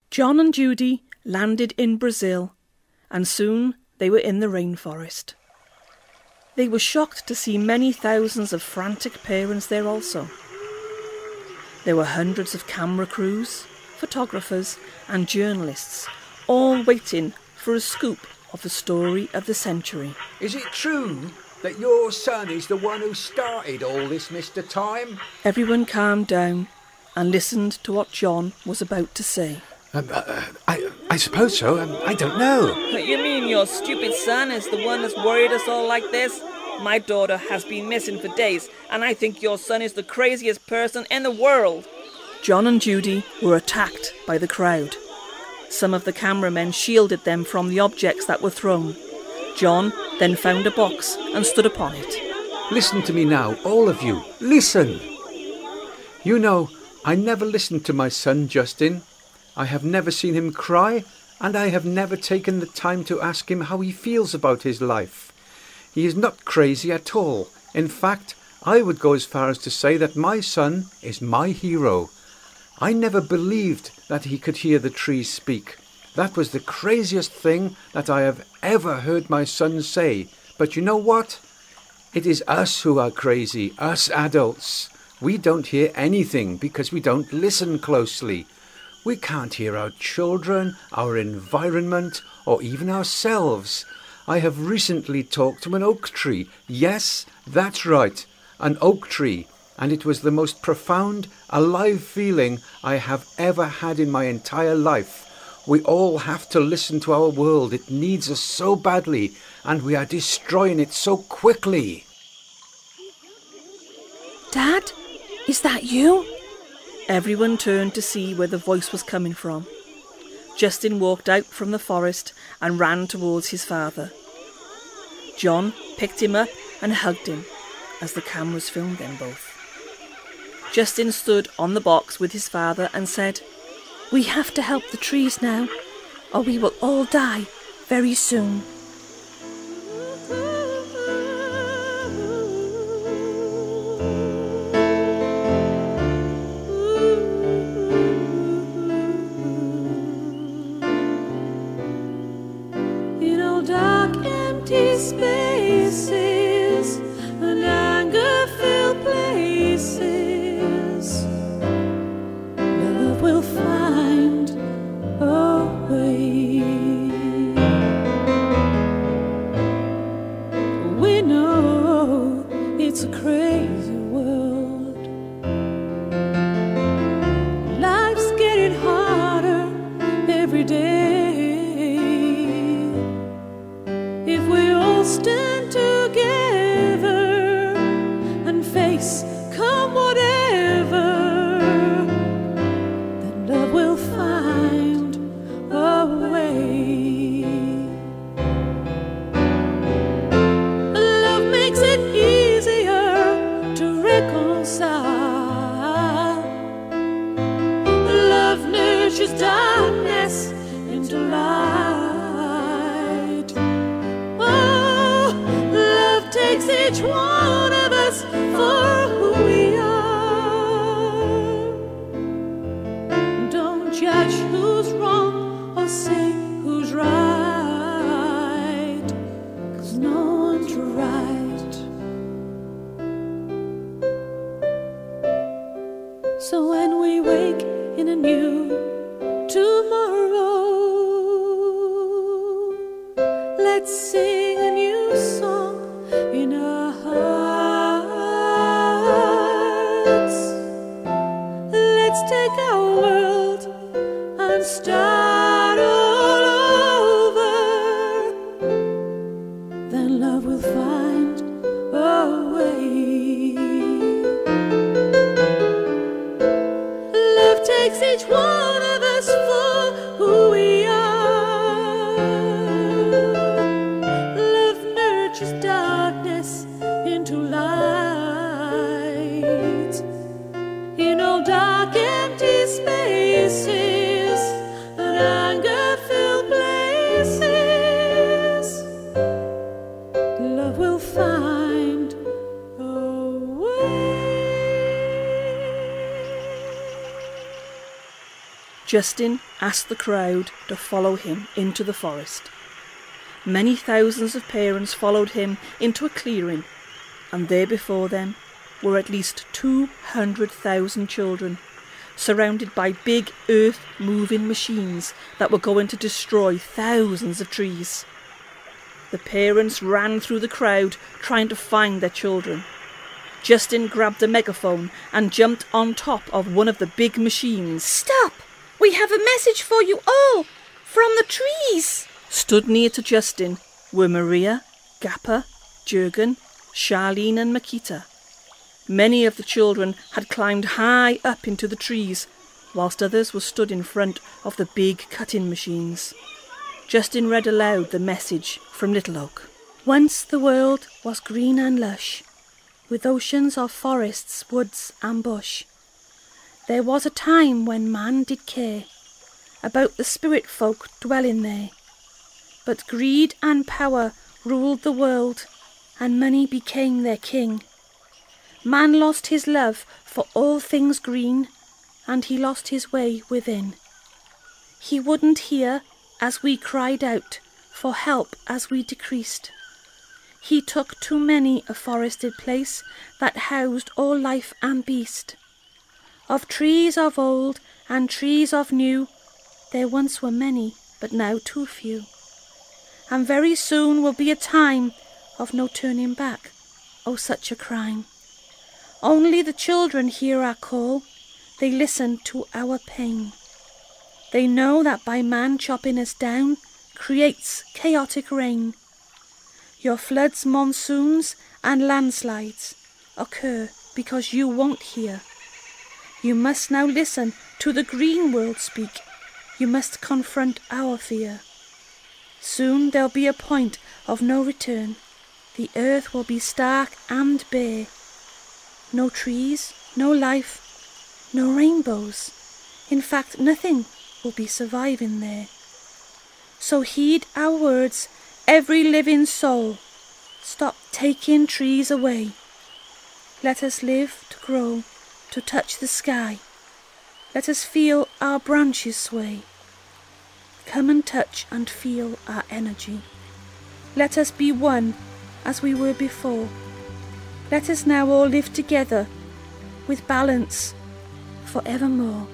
John and Judy landed in Brazil, and soon they were in the rainforest. They were shocked to see many thousands of frantic parents there also. There were hundreds of camera crews, photographers and journalists, all waiting for a scoop of the story of the century. Is it true that your son is the one who started all this, Mr. Time? Everyone calmed down and listened to what John was about to say. I suppose so. I don't know. You mean your stupid son is the one that's worried us all like this? My daughter has been missing for days, and I think your son is the craziest person in the world. John and Judy were attacked by the crowd. Some of the cameramen shielded them from the objects that were thrown. John then found a box and stood upon it. Listen to me now, all of you. Listen! You know, I never listened to my son, Justin. I have never seen him cry, and I have never taken the time to ask him how he feels about his life. He is not crazy at all. In fact, I would go as far as to say that my son is my hero. I never believed that he could hear the trees speak. That was the craziest thing that I have ever heard my son say. But you know what? It is us who are crazy, us adults. We don't hear anything because we don't listen closely. We can't hear our children, our environment, or even ourselves. I have recently talked to an oak tree. Yes, that's right, an oak tree. And it was the most profound, alive feeling I have ever had in my entire life. We all have to listen to our world. It needs us so badly, and we are destroying it so quickly. Dad, is that you? Everyone turned to see where the voice was coming from. Justin walked out from the forest and ran towards his father. John picked him up and hugged him as the cameras filmed them both. Justin stood on the box with his father and said, "We have to help the trees now, or we will all die very soon." In all dark, empty spaces and anger-filled places, love will find a way. We know it's a crazy world. Life's getting harder every day. If we all stand together and face come whatever, then love will find a way. Love makes it easier to reconcile. Love nurtures darkness into light. Oh, love takes each one of us for who we are. Don't judge who's wrong or say who's right, 'cause no one's right. So when we wake in a new tomorrow, let's sing a new song in our hearts. Let's take our world and start all over. Then love will find a way. Love takes each one of us for who we are. Love nurtures darkness into light. In all dark, empty spaces and anger-filled places, love will find a way. Justin asked the crowd to follow him into the forest. Many thousands of parents followed him into a clearing, and there before them were at least 200,000 children, surrounded by big earth-moving machines that were going to destroy thousands of trees. The parents ran through the crowd trying to find their children. Justin grabbed a megaphone and jumped on top of one of the big machines. "Stop! We have a message for you all! From the trees!" Stood near to Justin were Maria, Gappa, Jurgen, Charlene and Makita. Many of the children had climbed high up into the trees, whilst others were stood in front of the big cutting machines. Justin read aloud the message from Littleoake. "Once the world was green and lush, with oceans of forests, woods and bush. There was a time when man did care about the spirit folk dwelling there. But greed and power ruled the world, and money became their king. Man lost his love for all things green, and he lost his way within. He wouldn't hear as we cried out for help as we decreased. He took too many a forested place that housed all life and beast. Of trees of old and trees of new, there once were many, but now too few. And very soon will be a time of no turning back, oh such a crime. Only the children hear our call, they listen to our pain. They know that by man chopping us down creates chaotic rain. Your floods, monsoons and landslides occur because you won't hear. You must now listen to the green world speak. You must confront our fear. Soon there'll be a point of no return. The earth will be stark and bare. No trees, no life, no rainbows. In fact, nothing will be surviving there. So heed our words, every living soul. Stop taking trees away. Let us live to grow, to touch the sky. Let us feel our branches sway. Come and touch and feel our energy. Let us be one as we were before. Let us now all live together with balance forevermore.